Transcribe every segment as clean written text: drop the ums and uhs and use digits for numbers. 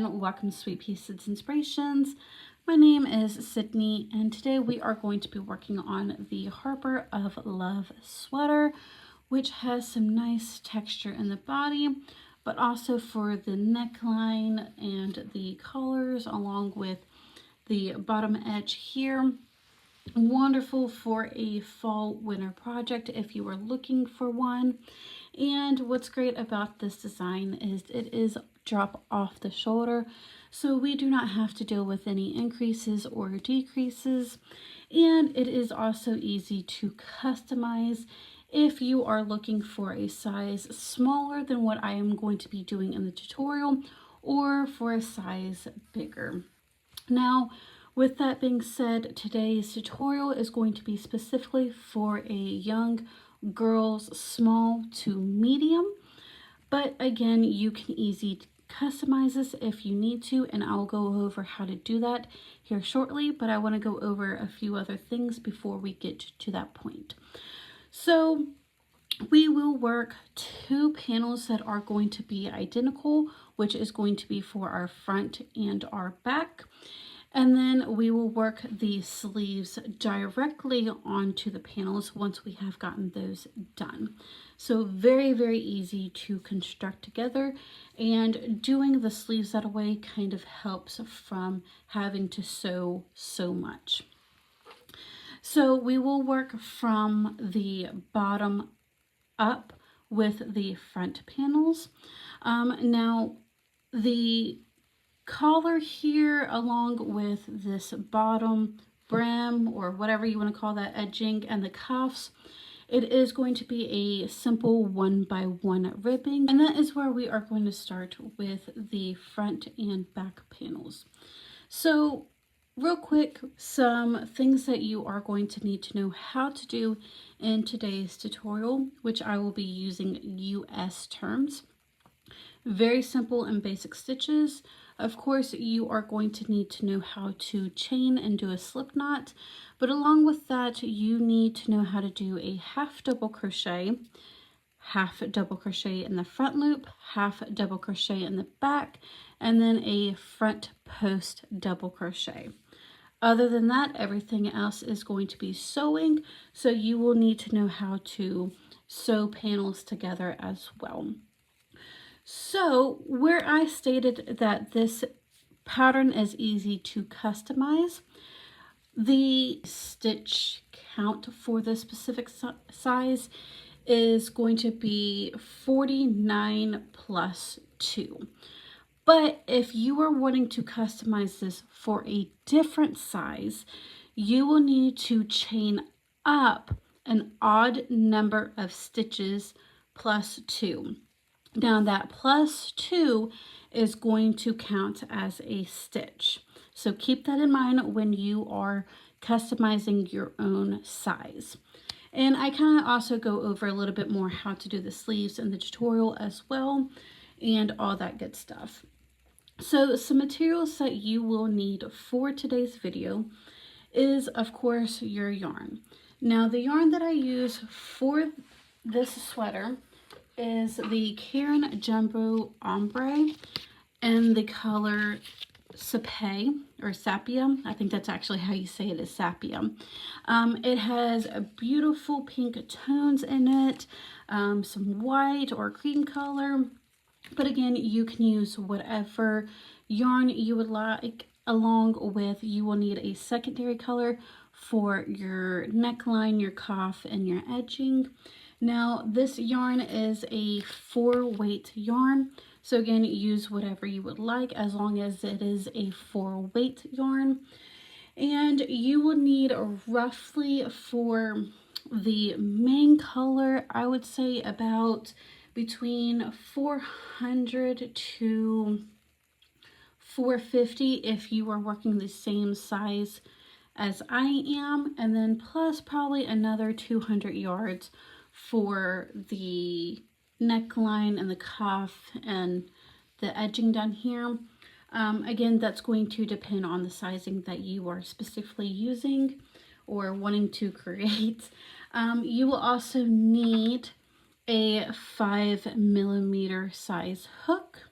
and welcome to Sweetpea Sits Inspirations. My name is Sydney and today we are going to be working on the Harbor of Love sweater, which has some nice texture in the body, but also for the neckline and the collars along with the bottom edge here. Wonderful for a fall winter project if you are looking for one. And what's great about this design is it is drop off the shoulder, so we do not have to deal with any increases or decreases, and it is also easy to customize if you are looking for a size smaller than what I am going to be doing in the tutorial, or for a size bigger. Now, with that being said, today's tutorial is going to be specifically for a young girls, small to medium, but again, you can easily customize this if you need to, and I'll go over how to do that here shortly, but I want to go over a few other things before we get to that point. So we will work two panels that are going to be identical, which is going to be for our front and our back. And then we will work the sleeves directly onto the panels once we have gotten those done. So very, very easy to construct together, and doing the sleeves that way kind of helps from having to sew so much. So we will work from the bottom up with the front panels. Now the collar here along with this bottom brim, or whatever you want to call that, edging, and the cuffs, it is going to be a simple 1x1 ribbing, and that is where we are going to start with the front and back panels. So real quick, some things that you are going to need to know how to do in today's tutorial, which I will be using US terms. Very simple and basic stitches. Of course, you are going to need to know how to chain and do a slip knot, but along with that, you need to know how to do a half double crochet in the front loop, half double crochet in the back, and then a front post double crochet. Other than that, everything else is going to be sewing, so you will need to know how to sew panels together as well. So where I stated that this pattern is easy to customize, the stitch count for this specific size is going to be 49 plus 2. But if you are wanting to customize this for a different size, you will need to chain up an odd number of stitches plus 2. Now that plus 2 is going to count as a stitch. So keep that in mind when you are customizing your own size. And I kind of also go over a little bit more how to do the sleeves in the tutorial as well, and all that good stuff. So some materials that you will need for today's video is, of course, your yarn. Now the yarn that I use for this sweater is the Caron Jumbo Ombré in the color Sapia, or Sapia. I think that's actually how you say it, is Sapia. It has a beautiful pink tones in it, some white or cream color, but again, you can use whatever yarn you would like. Along with, you will need a secondary color for your neckline, your cuff, and your edging. Now this yarn is a 4-weight yarn, so again, use whatever you would like as long as it is a 4-weight yarn. And you will need roughly, for the main color, I would say about between 400 to 450 if you are working the same size as I am, and then plus probably another 200 yards for the neckline and the cuff and the edging down here. Again, that's going to depend on the sizing that you are specifically using or wanting to create. You will also need a 5mm size hook,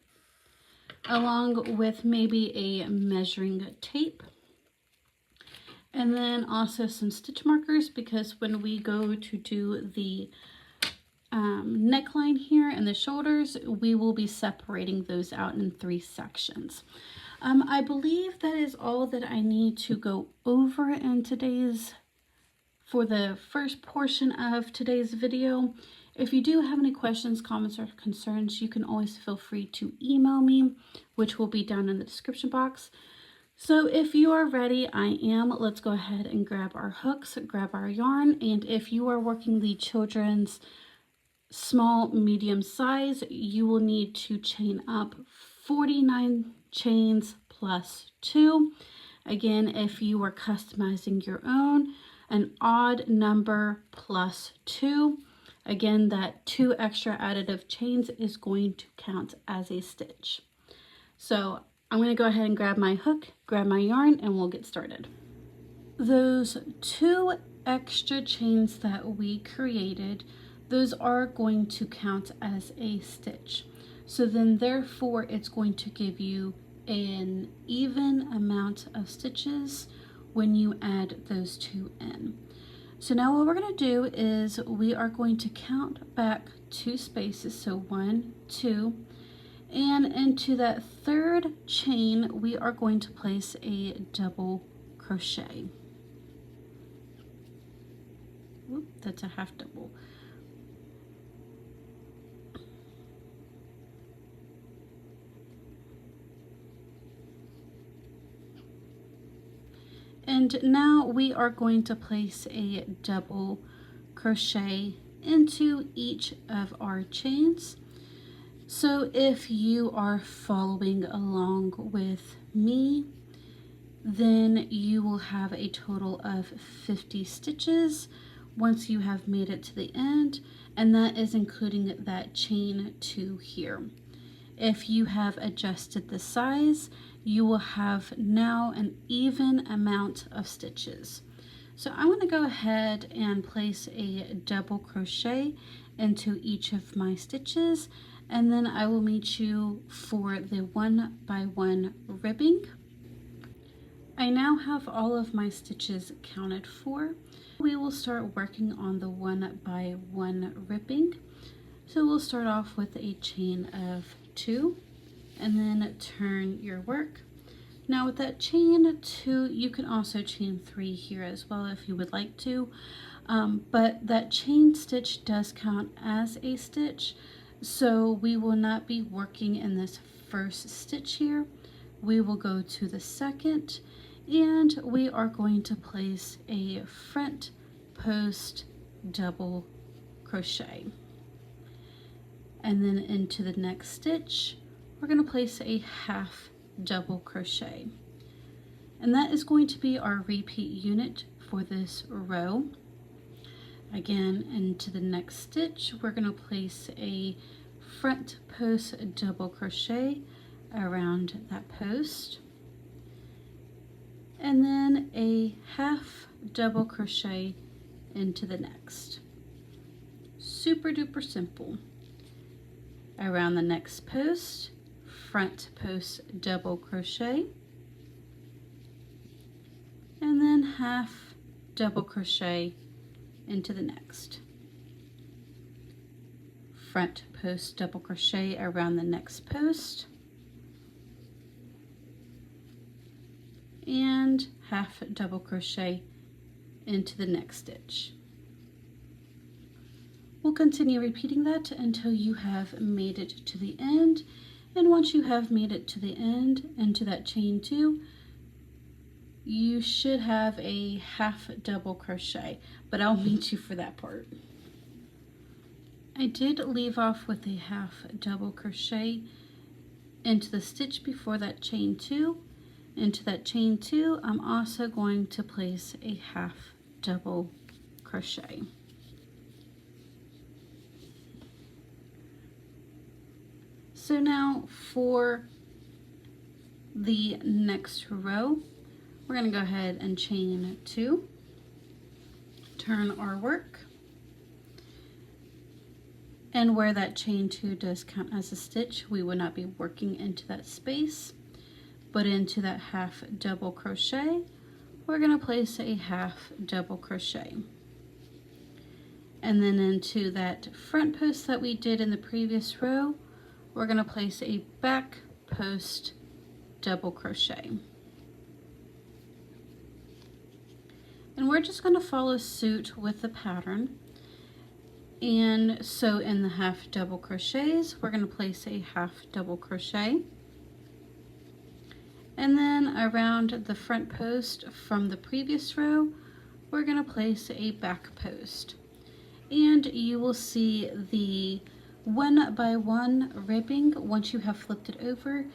along with maybe a measuring tape. And then also some stitch markers, because when we go to do the neckline here and the shoulders, we will be separating those out in 3 sections. I believe that is all that I need to go over in for the first portion of today's video. If you do have any questions, comments, or concerns, you can always feel free to email me, which will be down in the description box. So if you are ready, I am. Let's go ahead and grab our hooks, grab our yarn, and if you are working the children's small, medium size, you will need to chain up 49 chains plus 2. Again, if you are customizing your own, an odd number plus 2. Again, that 2 extra additive chains is going to count as a stitch. So I'm going to go ahead and grab my hook, grab my yarn, and we'll get started. Those 2 extra chains that we created, those are going to count as a stitch. So then therefore it's going to give you an even amount of stitches when you add those 2 in. So now what we're going to do is we are going to count back 2 spaces, so 1, 2, and into that 3rd chain we are going to place a double crochet. Whoop, that's a half double. And now we are going to place a double crochet into each of our chains. So if you are following along with me, then you will have a total of 50 stitches once you have made it to the end, and that is including that chain 2 here. If you have adjusted the size, you will have now an even amount of stitches. So I'm going to go ahead and place a double crochet into each of my stitches, and then I will meet you for the 1 by 1 ribbing. I now have all of my stitches counted for. We will start working on the 1 by 1 ribbing. So we'll start off with a chain of 2 and then turn your work. Now with that chain 2, you can also chain 3 here as well if you would like to, but that chain stitch does count as a stitch, so we will not be working in this first stitch here. We will go to the 2nd, and we are going to place a front post double crochet. And then into the next stitch, we're going to place a half double crochet. And that is going to be our repeat unit for this row. Again, into the next stitch, we're going to place a front post double crochet around that post. And then a half double crochet into the next. Super duper simple. Around the next post, front post double crochet, and then half double crochet into the next. Front post double crochet around the next post, and half double crochet into the next stitch. We'll continue repeating that until you have made it to the end, and once you have made it to the end into that chain 2, you should have a half double crochet, but I'll meet you for that part. I did leave off with a half double crochet into the stitch before that chain 2. Into that chain 2, I'm also going to place a half double crochet. So now for the next row, we're going to go ahead and chain 2, turn our work, And where that chain 2 does count as a stitch, we would not be working into that space, but into that half double crochet, we're going to place a half double crochet. And then into that front post that we did in the previous row, we're going to place a back post double crochet. And we're just going to follow suit with the pattern. And so in the half double crochets, we're going to place a half double crochet. And then around the front post from the previous row, we're going to place a back post. And you will see the 1 by 1 ribbing, once you have flipped it over,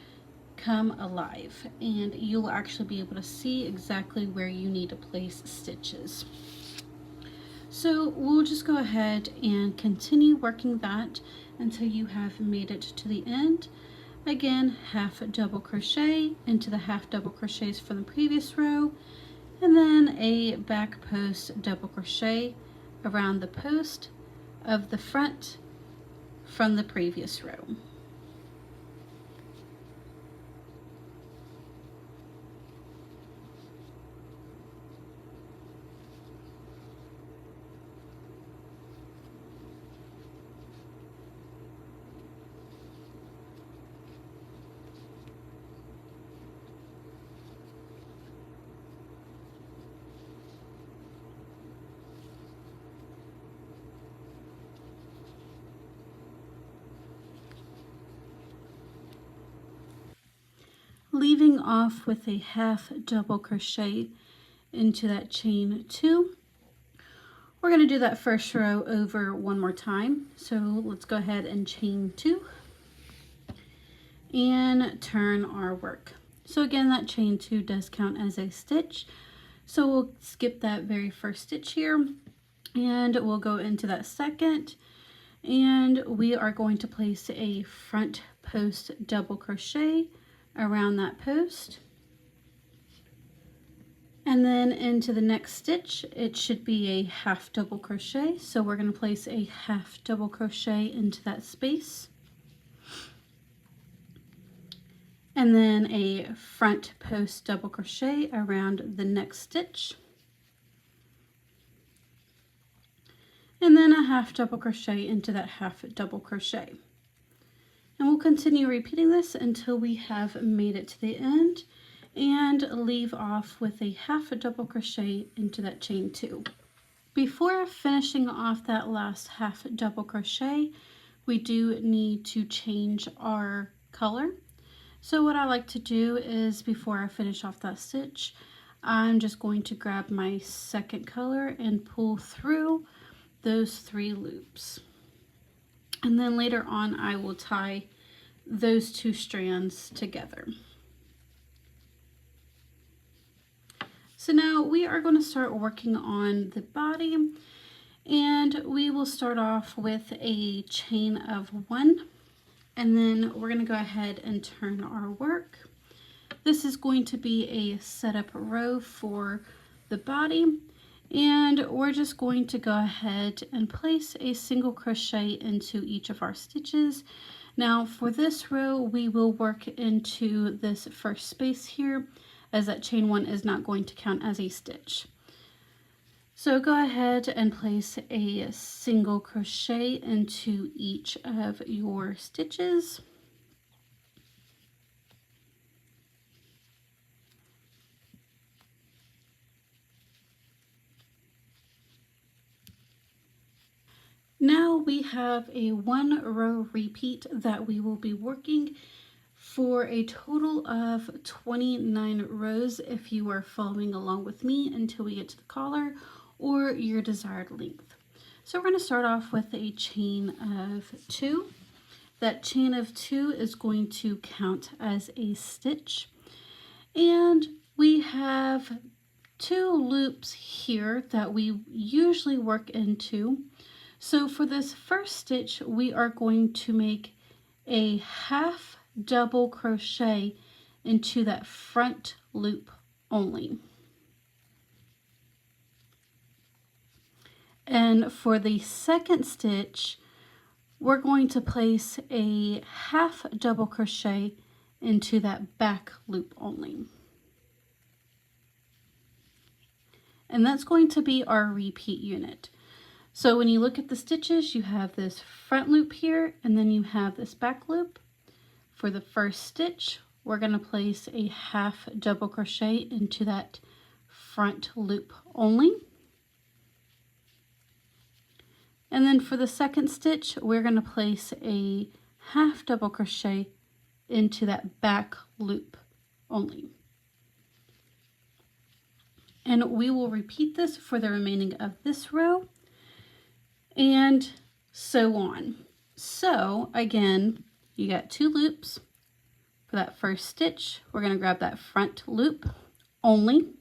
come alive. And you'll actually be able to see exactly where you need to place stitches. So we'll just go ahead and continue working that until you have made it to the end. Again, half double crochet into the half double crochets from the previous row, and then a back post double crochet around the post of the front from the previous row. Leaving off with a half double crochet into that chain 2. We're going to do that first row over one more time. So let's go ahead and chain 2 and turn our work. So again, that chain 2 does count as a stitch. So we'll skip that very first stitch here and we'll go into that second, and we are going to place a front post double crochet around that post, and then into the next stitch it should be a half double crochet, so we're going to place a half double crochet into that space, and then a front post double crochet around the next stitch, and then a half double crochet into that half double crochet. And we'll continue repeating this until we have made it to the end and leave off with a half a double crochet into that chain 2. Before finishing off that last half double crochet, we do need to change our color. So what I like to do is, before I finish off that stitch, I'm just going to grab my second color and pull through those 3 loops. And then later on I will tie those 2 strands together. So now we are going to start working on the body, and we will start off with a chain of 1, and then we're going to go ahead and turn our work. This is going to be a setup row for the body, and we're just going to go ahead and place a single crochet into each of our stitches. Now for this row, we will work into this first space here, as that chain 1 is not going to count as a stitch. So go ahead and place a single crochet into each of your stitches. Now we have a 1 row repeat that we will be working for a total of 29 rows if you are following along with me until we get to the collar or your desired length. So we're going to start off with a chain of 2. That chain of 2 is going to count as a stitch, and we have 2 loops here that we usually work into. So for this first stitch, we are going to make a half double crochet into that front loop only. And for the second stitch, we're going to place a half double crochet into that back loop only. And that's going to be our repeat unit. So when you look at the stitches, you have this front loop here, and then you have this back loop. For the first stitch, we're going to place a half double crochet into that front loop only. And then for the second stitch, we're going to place a half double crochet into that back loop only. And we will repeat this for the remaining of this row and so on. So again, you got 2 loops. For that first stitch, we're going to grab that front loop only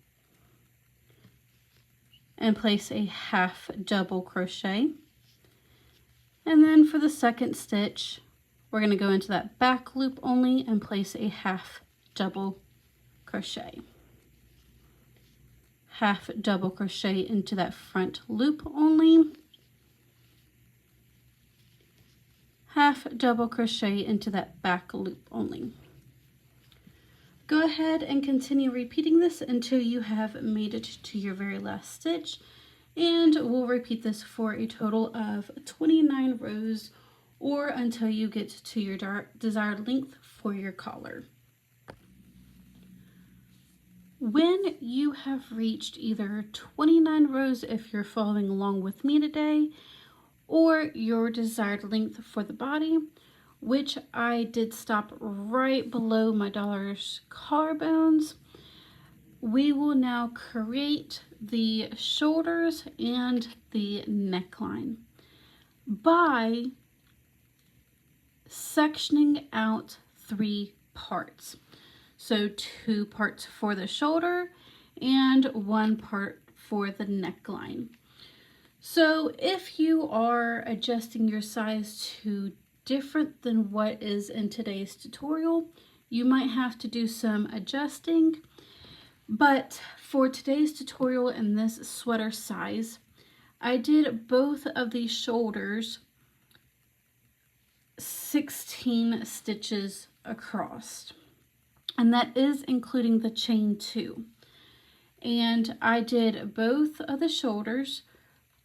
and place a half double crochet. And then for the second stitch, we're going to go into that back loop only and place a half double crochet. Half double crochet into that front loop only. Half double crochet into that back loop only. Go ahead and continue repeating this until you have made it to your very last stitch, and we'll repeat this for a total of 29 rows or until you get to your desired length for your collar. When you have reached either 29 rows if you're following along with me today, or your desired length for the body, which I did stop right below my daughter's collarbones, we will now create the shoulders and the neckline by sectioning out 3 parts. So 2 parts for the shoulder and 1 part for the neckline. So if you are adjusting your size to different than what is in today's tutorial, you might have to do some adjusting. But for today's tutorial in this sweater size, I did both of these shoulders 16 stitches across. And that is including the chain 2. And I did both of the shoulders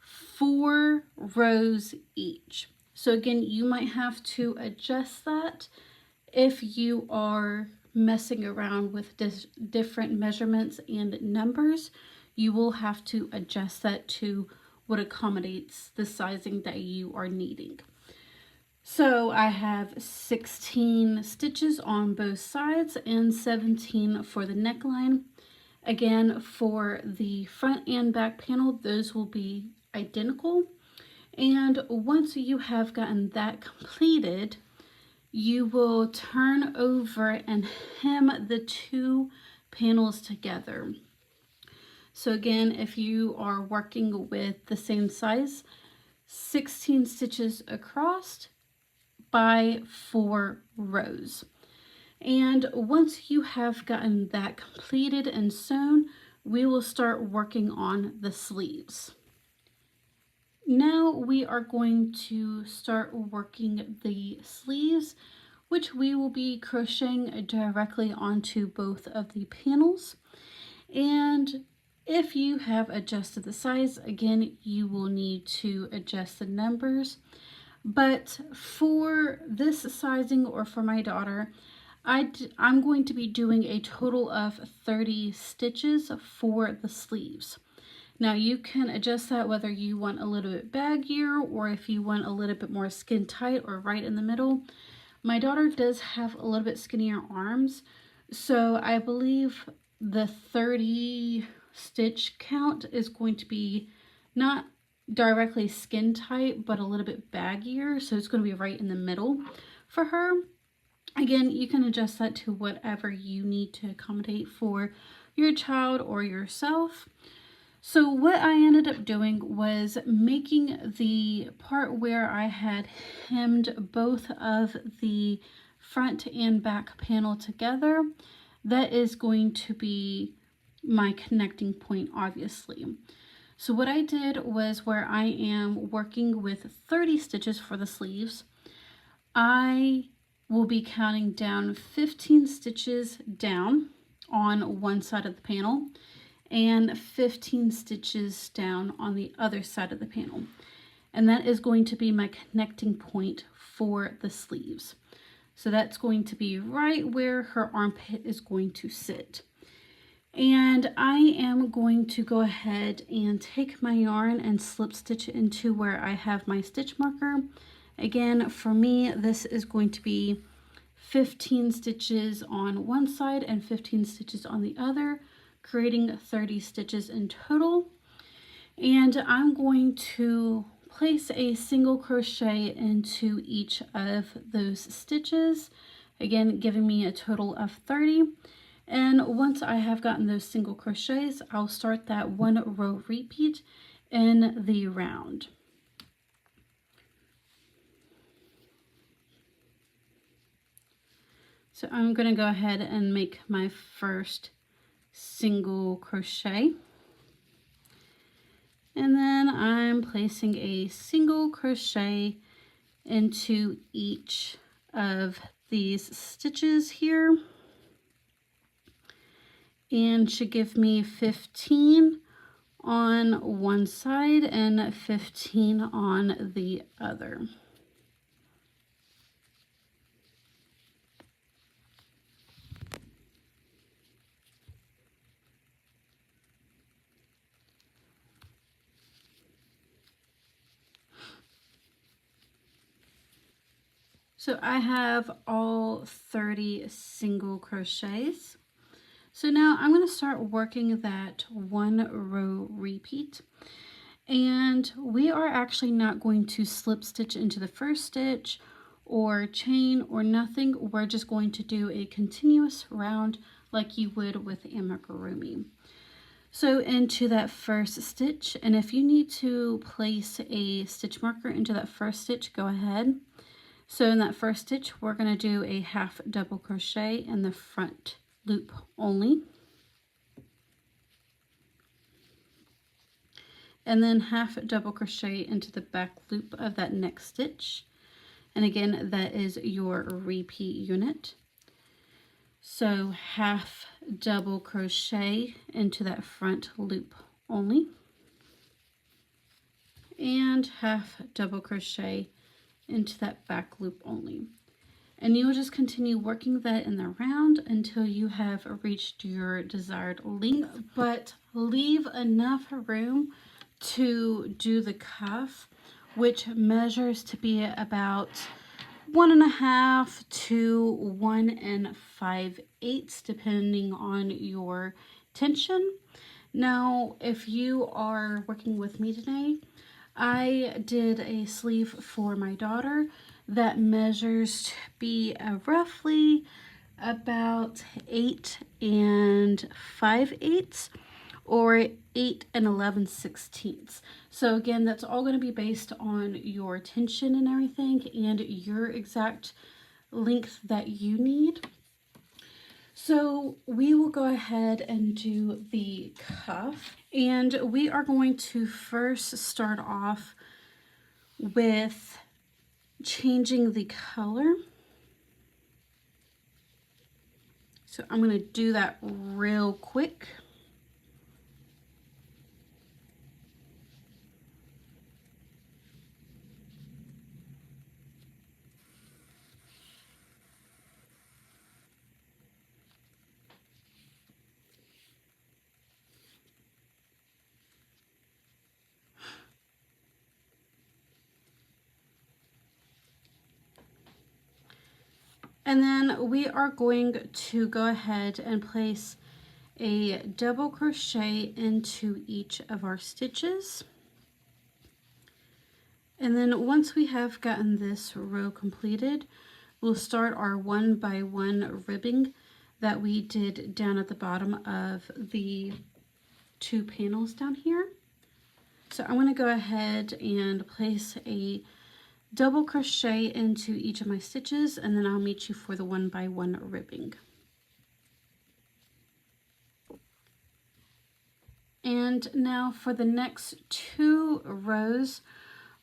4 rows each. So again, you might have to adjust that if you are messing around with different measurements and numbers. You will have to adjust that to what accommodates the sizing that you are needing. So I have 16 stitches on both sides and 17 for the neckline. Again, for the front and back panel, those will be identical. And once you have gotten that completed, you will turn over and hem the 2 panels together. So again, if you are working with the same size, 16 stitches across by 4 rows. And once you have gotten that completed and sewn, we will start working on the sleeves. Now we are going to start working the sleeves, which we will be crocheting directly onto both of the panels. And if you have adjusted the size, again, you will need to adjust the numbers. But for this sizing, or for my daughter, I'm going to be doing a total of 30 stitches for the sleeves. Now you can adjust that whether you want a little bit baggier or if you want a little bit more skin tight or right in the middle. My daughter does have a little bit skinnier arms, so I believe the 30 stitch count is going to be not directly skin tight, but a little bit baggier, so it's going to be right in the middle for her. Again, you can adjust that to whatever you need to accommodate for your child or yourself. So what I ended up doing was making the part where I had hemmed both of the front and back panel together. That is going to be my connecting point, obviously. So what I did was, where I am working with 30 stitches for the sleeves, I will be counting down 15 stitches down on one side of the panel and 15 stitches down on the other side of the panel. And that is going to be my connecting point for the sleeves. So that's going to be right where her armpit is going to sit. And I am going to go ahead and take my yarn and slip stitch into where I have my stitch marker. Again, for me, this is going to be 15 stitches on one side and 15 stitches on the other, creating 30 stitches in total. And I'm going to place a single crochet into each of those stitches, again giving me a total of 30. And once I have gotten those single crochets, I'll start that 1 row repeat in the round. So I'm going to go ahead and make my first single crochet. And then I'm placing a single crochet into each of these stitches here, and should give me 15 on one side and 15 on the other. So I have all 30 single crochets. So now I'm going to start working that 1 row repeat. And we are actually not going to slip stitch into the first stitch or chain or nothing. We're just going to do a continuous round like you would with amigurumi. So into that first stitch, and if you need to place a stitch marker into that first stitch, go ahead. So in that first stitch, we're going to do a half double crochet in the front loop only. And then half double crochet into the back loop of that next stitch. And again, that is your repeat unit. So half double crochet into that front loop only. And half double crochet into that back loop only. And you'll just continue working that in the round until you have reached your desired length, but leave enough room to do the cuff, which measures to be about 1.5 to 1 5/8 depending on your tension. Now, if you are working with me today, I did a sleeve for my daughter that measures to be roughly about 8 5/8 or 8 11/16. So again, that's all going to be based on your tension and everything and your exact length that you need. So we will go ahead and do the cuff, and we are going to first start off with changing the color. So I'm going to do that real quick. And then we are going to go ahead and place a double crochet into each of our stitches. And then once we have gotten this row completed, we'll start our 1 by 1 ribbing that we did down at the bottom of the 2 panels down here. So I'm going to go ahead and place a double crochet into each of my stitches, and then I'll meet you for the 1 by 1 ribbing. And now for the next 2 rows,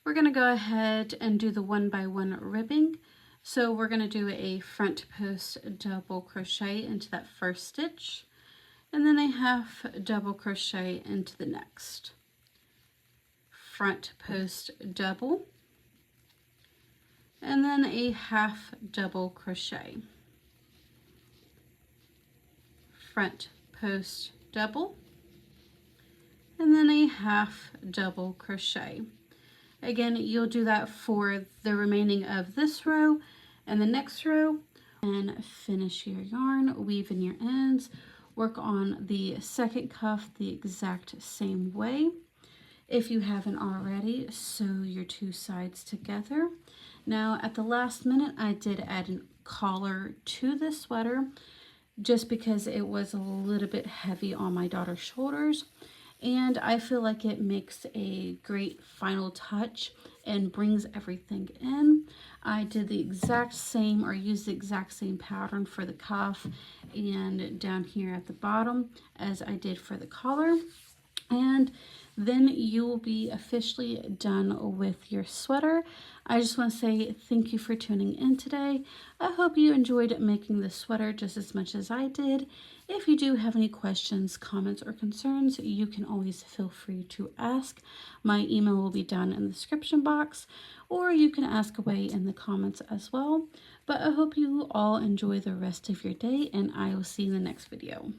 we're going to go ahead and do the 1x1 ribbing. So we're going to do a front post double crochet into that first stitch, and then a half double crochet into the next. Front post double, and then a half double crochet. Front post double, and then a half double crochet. Again, you'll do that for the remaining of this row and the next row, and finish your yarn, weave in your ends, work on the second cuff the exact same way. If you haven't already, sew your 2 sides together. Now at the last minute, I did add a collar to this sweater just because it was a little bit heavy on my daughter's shoulders. And I feel like it makes a great final touch and brings everything in. I did the exact same, or used the exact same pattern for the cuff and down here at the bottom as I did for the collar. And then you will be officially done with your sweater. I just want to say thank you for tuning in today. I hope you enjoyed making this sweater just as much as I did. If you do have any questions, comments, or concerns, you can always feel free to ask. My email will be down in the description box, or you can ask away in the comments as well. But I hope you all enjoy the rest of your day, and I will see you in the next video.